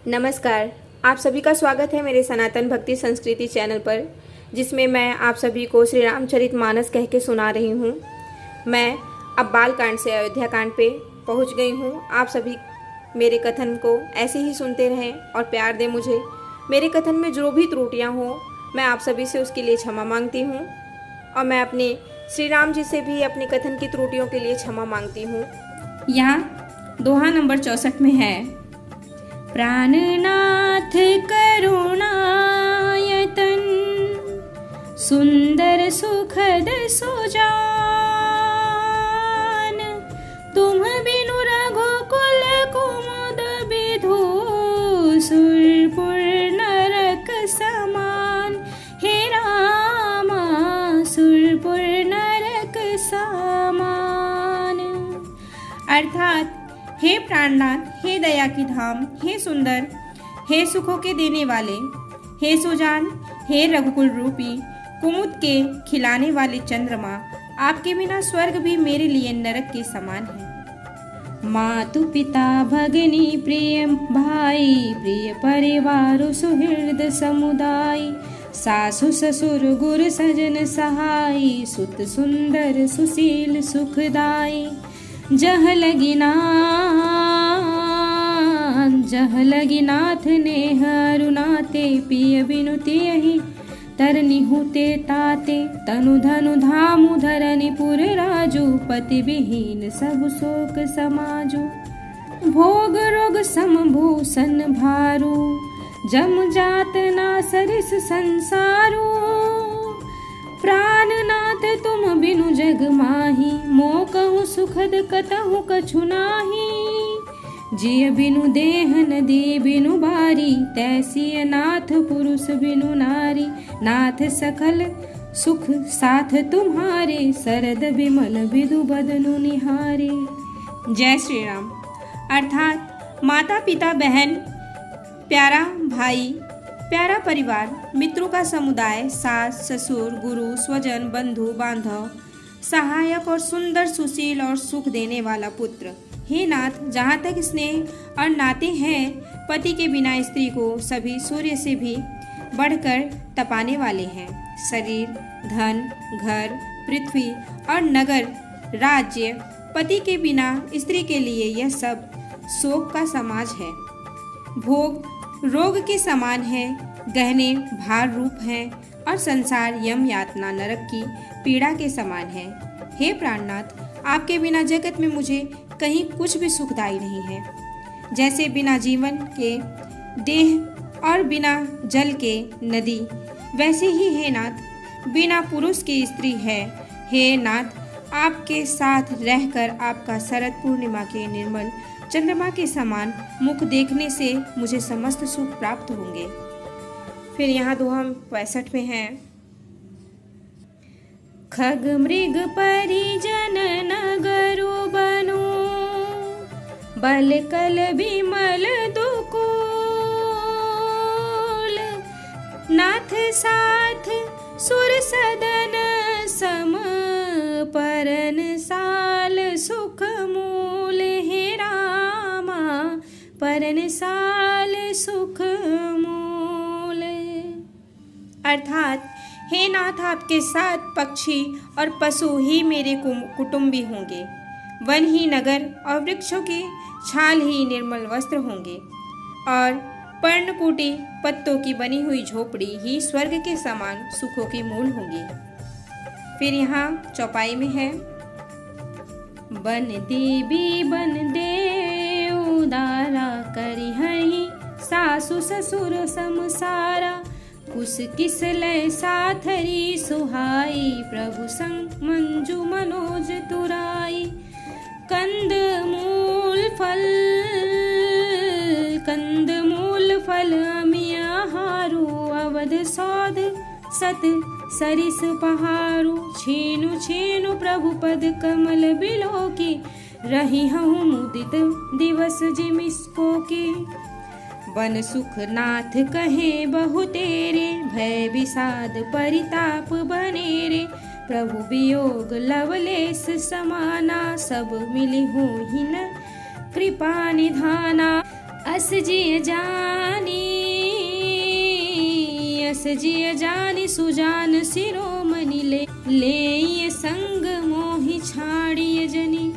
नमस्कार। आप सभी का स्वागत है मेरे सनातन भक्ति संस्कृति चैनल पर, जिसमें मैं आप सभी को श्री रामचरितमानस कह के सुना रही हूँ। मैं अब बालकांड से अयोध्या कांड पे पहुँच गई हूँ। आप सभी मेरे कथन को ऐसे ही सुनते रहें और प्यार दें मुझे। मेरे कथन में जो भी त्रुटियाँ हों, मैं आप सभी से उसके लिए क्षमा मांगती हूँ और मैं अपने श्री राम जी से भी अपने कथन की त्रुटियों के लिए क्षमा मांगती हूँ। यहाँ दोहा नंबर 64 में है, प्राणनाथ करुणायतन सुंदर सुखद सुजान, तुम बिनु रघुकुल कुमुद विधु सुरपुर नरक समान। हे रामा सुरपुर नरक समान। अर्थात हे प्राणनाथ, हे दया की धाम, हे सुंदर, हे सुखों के देने वाले, हे सुजान, हे रघुकुल रूपी कुमुद के खिलाने वाले चंद्रमा, आपके बिना स्वर्ग भी मेरे लिए नरक के समान है। मातु पिता भगिनी प्रिय भाई, प्रिय परिवार सुहृद समुदाय, सासु ससुर गुरु सजन सहाय, सुत सुंदर सुशील सुखदाई। जह लगी नाथ ने हरुनाते, पिय बिनुति यही तरनी हुते ताते, तनु धनु धामु धरनी पुर राजू, पति विहीन सब शोक समाजू। भोग रोग समभूषण भारू, जम जात ना सरिस संसारू, प्राणनाथ तुम बिनु जग माही, मो कहूँ सुखद कतहु कछु नाही। जिय बिनु देह नदी बिनु बारी, तैसी नाथ पुरुष बिनु नारी। नाथ सकल सुख साथ तुम्हारे, सरद विमल विदु बदनु निहारे। जय श्री राम। अर्थात माता पिता बहन, प्यारा भाई, प्यारा परिवार, मित्रों का समुदाय, सास ससुर गुरु स्वजन बंधु बांधव, सहायक और सुंदर सुशील और सुख देने वाला पुत्र। हे नाथ, जहाँ तक स्नेह और नाते हैं, पति के बिना स्त्री को सभी सूर्य से भी बढ़कर तपाने वाले हैं। शरीर, धन, घर, पृथ्वी और नगर, राज्य, पति के बिना स्त्री के लिए यह सब शोक का समाज है। भोग रोग के समान है, गहने भार रूप हैं और संसार यम यातना नरक की पीड़ा के समान है। हे प्राणनाथ, आपके बिना जगत में मुझे कहीं कुछ भी सुखदायी नहीं है। जैसे बिना जीवन के देह और बिना जल के नदी, वैसे ही हे नाथ बिना पुरुष के स्त्री है। हे नाथ, आपके साथ रहकर आपका शरद पूर्णिमा के निर्मल चंद्रमा के समान मुख देखने से मुझे समस्त सुख प्राप्त होंगे। फिर यहाँ दोहा 65 में है, खग मृग परिजन नगरु बनु, बल कल विमल दुकूल, नाथ साथ सुर सदन सम, परन साल सुख मूल। हे रामा परन साल सुख मूल। अर्थात हे नाथ, आपके साथ पक्षी और पशु ही मेरे कुटुंबी होंगे, वन ही नगर और वृक्षों की छाल ही निर्मल वस्त्र होंगे, और पर्णकुटी पत्तों की बनी हुई झोपड़ी ही स्वर्ग के समान सुखों की मूल होंगी। फिर यहाँ चौपाई में है, बन देवी बन दे उदारा, करी हरि सासु ससुर समसारा, कुस किस लय साथरी सुहाई, प्रभु संग मंजू मनोज तुराई। कंद मूल फल अमिया हारू, अवध सौध सत सरिस पहारू, छेनु छेनु प्रभु पद कमल बिलोकी, रही हूँ मुदित दिवस जिमिसको की। बन सुख नाथ कहे बहु तेरे, भय विषाद परिताप बनेरे, प्रभु वियोग लवलेस समाना, सब मिली हूँ ही न कृपा निधाना। अस जिय जानी सुजान शिरोमणि ले संग मोहि छाड़िय जनी।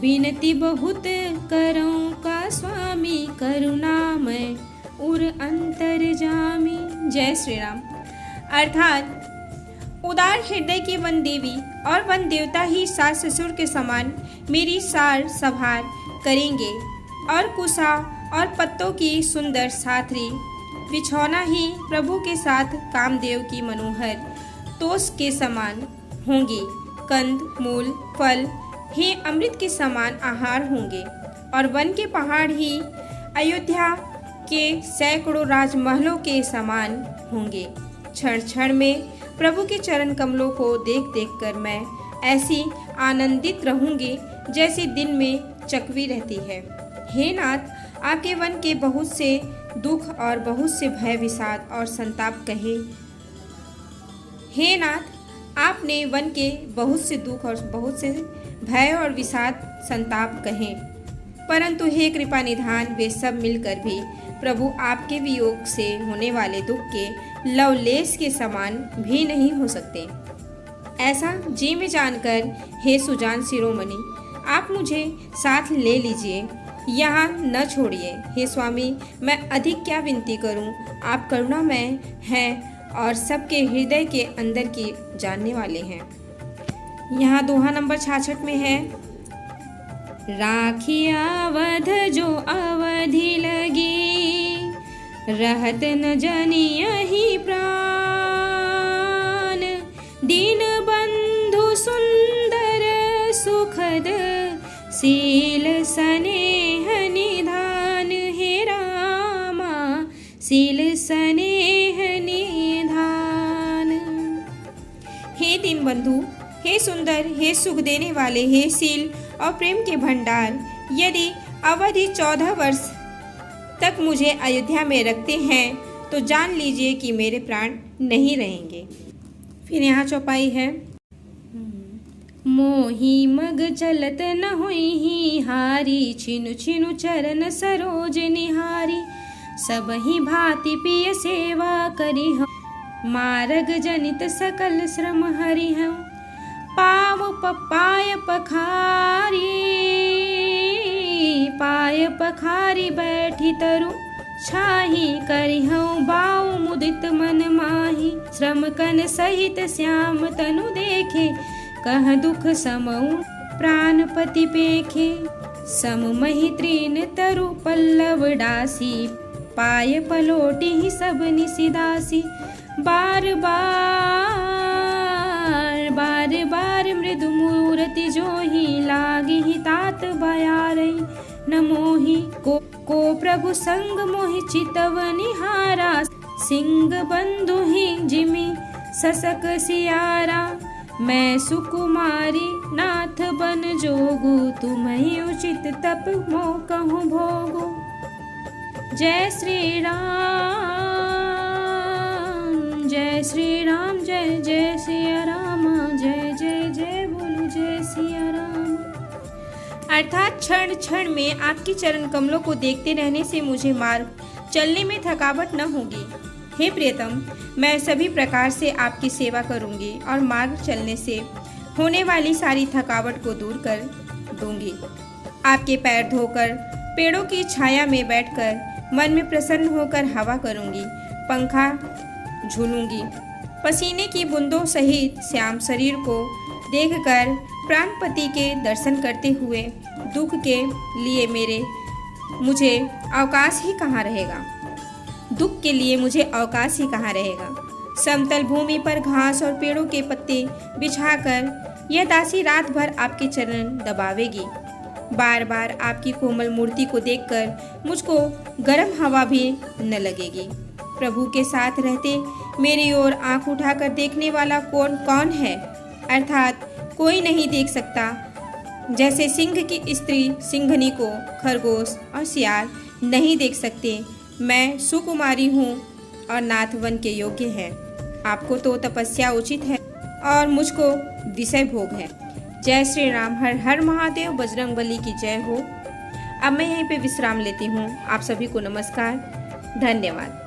बिनती बहुत करऊं का स्वामी करुणामय उर अंतर्जामी। जय श्री राम। अर्थात उदार हृदय के वन देवी और वन देवता ही सास ससुर के समान मेरी सार संभार करेंगे और कुशा और पत्तों की सुंदर साथरी बिछौना ही प्रभु के साथ कामदेव की मनोहर तोष के समान होंगी। कंद मूल फल ही अमृत के समान आहार होंगे और वन के पहाड़ ही अयोध्या के सैकड़ों राजमहलों के समान होंगे। क्षण क्षण में प्रभु के चरण कमलों को देख देख कर मैं ऐसी आनंदित रहूंगी जैसे दिन में चकवी रहती है। हे नाथ, आपके वन के बहुत से दुख और बहुत से भय विषाद और संताप कहे। हे नाथ, आपने वन के बहुत से दुख और बहुत से भय और विषाद संताप कहे, परंतु हे कृपा निधान वे सब मिलकर भी प्रभु आपके वियोग से होने वाले दुख के लवलेश के समान भी नहीं हो सकते। ऐसा जी में जानकर हे सुजान शिरोमणि आप मुझे साथ ले लीजिए, यहाँ न छोड़िए। हे स्वामी, मैं अधिक क्या विनती करूँ, आप करुणामय हैं और सबके हृदय के अंदर की जानने वाले हैं। यहाँ दोहा नंबर 66 में है, राखी अवध जो अवधि लगी, रहत न जनियहि प्राण। दीन बंधु सुंदर सुखद शील स्नेह निधान। हे रामा शील स्नेह निधान। हे दीन बंधु, हे सुंदर, हे सुख देने वाले, हे शील और प्रेम के भंडार, यदि अवधि 14 वर्ष तक मुझे अयोध्या में रखते हैं तो जान लीजिए कि मेरे प्राण नहीं रहेंगे। फिर यहाँ चौपाई है, मोही मग चलत न होई हारी, छिनु छिनु चरण सरोज निहारी। सब ही भांति पिय सेवा करी हम, मार्ग जनित सकल श्रम हरि हम। पाव पाय पखारी बैठी तरु छाही। करिहऊँ बाऊ मुदित मन माही, श्रम कन सहित श्याम तनु देखे। कह दुख समऊ प्राणपति पेखे, सममहि तृण तरु पल्लव डासी। पाय पलोटी ही सब निसिदासी, बार बार मृदु मूर्ति जोही। लागी ही तात बयारई न मोही, को प्रभु संग मोहि चितव निहारा। सिंह बंधु ही जिमि ससक सियारा, मैं सुकुमारी नाथ बन जोगु। तुम्हि उचित तप मो कहूँ भोगु। जय श्री राम, जय श्री राम, जय जय सिया राम, जय जय जय बोलो जय सिया राम। अर्थात क्षण क्षण में आपके चरण कमलों को देखते रहने से मुझे मार्ग चलने में थकावट न होगी। हे प्रियतम, मैं सभी प्रकार से आपकी सेवा करूंगी और मार्ग चलने से होने वाली सारी थकावट को दूर कर दूंगी। आपके पैर धोकर पेड़ों की छाया में बैठकर मन में प्रसन्न होकर हवा करूंगी, पंखा झूलूंगी। पसीने की बूंदों सहित श्याम शरीर को देखकर प्राणपति के दर्शन करते हुए दुख के लिए मुझे अवकाश ही कहाँ रहेगा। दुख के लिए मुझे अवकाश ही कहाँ रहेगा। समतल भूमि पर घास और पेड़ों के पत्ते बिछाकर यह दासी रात भर आपके चरण दबावेगी। बार बार आपकी कोमल मूर्ति को देखकर मुझको गर्म हवा भी न लगेगी। प्रभु के साथ रहते मेरी ओर आंख उठाकर देखने वाला कौन है, अर्थात कोई नहीं देख सकता। जैसे सिंह की स्त्री सिंघनी को खरगोश और सियार नहीं देख सकते, मैं सुकुमारी हूँ और नाथ वन के योग्य है। आपको तो तपस्या उचित है और मुझको विषय भोग है। जय श्री राम। हर हर महादेव। बजरंगबली की जय हो। अब मैं यहीं पे विश्राम लेती हूँ। आप सभी को नमस्कार, धन्यवाद।